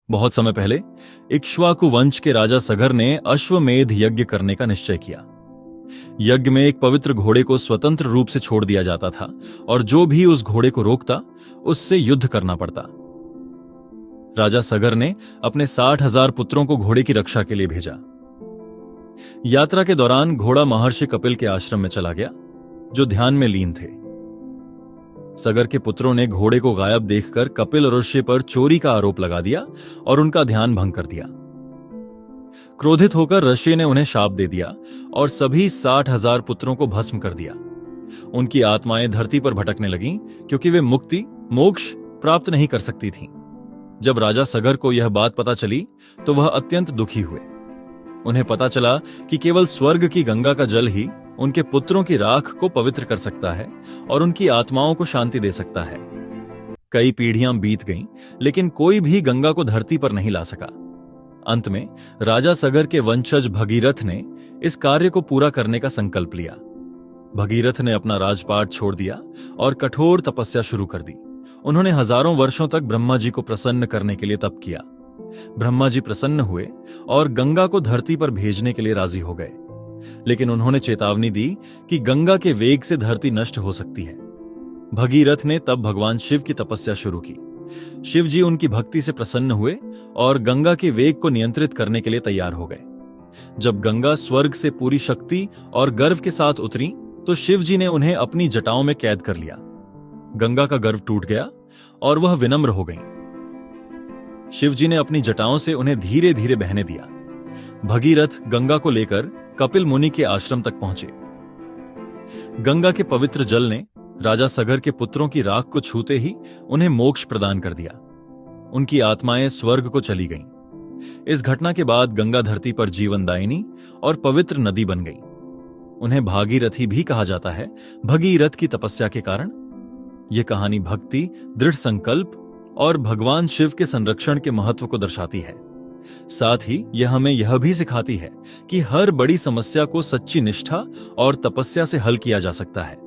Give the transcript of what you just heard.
बहुत समय पहले इक्ष्वाकु वंश के राजा सगर ने अश्वमेध यज्ञ करने का निश्चय किया। यज्ञ में एक पवित्र घोड़े को स्वतंत्र रूप से छोड़ दिया जाता था और जो भी उस घोड़े को रोकता उससे युद्ध करना पड़ता। राजा सगर ने अपने 60,000 पुत्रों को घोड़े की रक्षा के लिए भेजा। यात्रा के दौरान घोड़ा महर्षि कपिल के आश्रम में चला गया, जो ध्यान में लीन थे। सगर के पुत्रों ने घोड़े को गायब देखकर कपिल और ऋषि पर चोरी का आरोप लगा दिया और उनका ध्यान भंग कर दिया। क्रोधित होकर ऋषि ने उन्हें शाप दे दिया और सभी 60,000 पुत्रों को भस्म कर दिया। उनकी आत्माएं धरती पर भटकने लगीं क्योंकि वे मुक्ति मोक्ष प्राप्त नहीं कर सकती थीं। जब राजा सगर को यह बात पता चली तो वह अत्यंत दुखी हुए। उन्हें पता चला कि केवल स्वर्ग की गंगा का जल ही उनके पुत्रों की राख को पवित्र कर सकता है और उनकी आत्माओं को शांति दे सकता है। कई पीढ़ियां बीत गईं, लेकिन कोई भी गंगा को धरती पर नहीं ला सका। अंत में राजा सगर के वंशज भगीरथ ने इस कार्य को पूरा करने का संकल्प लिया। भगीरथ ने अपना राजपाट छोड़ दिया और कठोर तपस्या शुरू कर दी। उन्होंने हजारों वर्षों तक ब्रह्मा जी को प्रसन्न करने के लिए तप किया। ब्रह्मा जी प्रसन्न हुए और गंगा को धरती पर भेजने के लिए राजी हो गए, लेकिन उन्होंने चेतावनी दी कि गंगा के वेग से धरती नष्ट हो सकती है। भगीरथ ने तब भगवान शिव की तपस्या शुरू की। शिव जी उनकी भक्ति से प्रसन्न हुए और गंगा के वेग को नियंत्रित करने के लिए तैयार हो गए। जब गंगा स्वर्ग से पूरी शक्ति और गर्व के साथ उतरी तो शिव जी ने उन्हें अपनी जटाओं में कैद कर लिया। गंगा का गर्व टूट गया और वह विनम्र हो गईं। शिव जी ने अपनी जटाओं से उन्हें धीरे धीरे बहने दिया। भगीरथ गंगा को लेकर कपिल मुनि के आश्रम तक पहुंचे। गंगा के पवित्र जल ने राजा सगर के पुत्रों की राख को छूते ही उन्हें मोक्ष प्रदान कर दिया। उनकी आत्माएं स्वर्ग को चली गईं। इस घटना के बाद गंगा धरती पर जीवनदायिनी और पवित्र नदी बन गई। उन्हें भागीरथी भी कहा जाता है, भगीरथ की तपस्या के कारण। यह कहानी भक्ति, दृढ़ संकल्प और भगवान शिव के संरक्षण के महत्व को दर्शाती है। साथ ही यह हमें यह भी सिखाती है कि हर बड़ी समस्या को सच्ची निष्ठा और तपस्या से हल किया जा सकता है।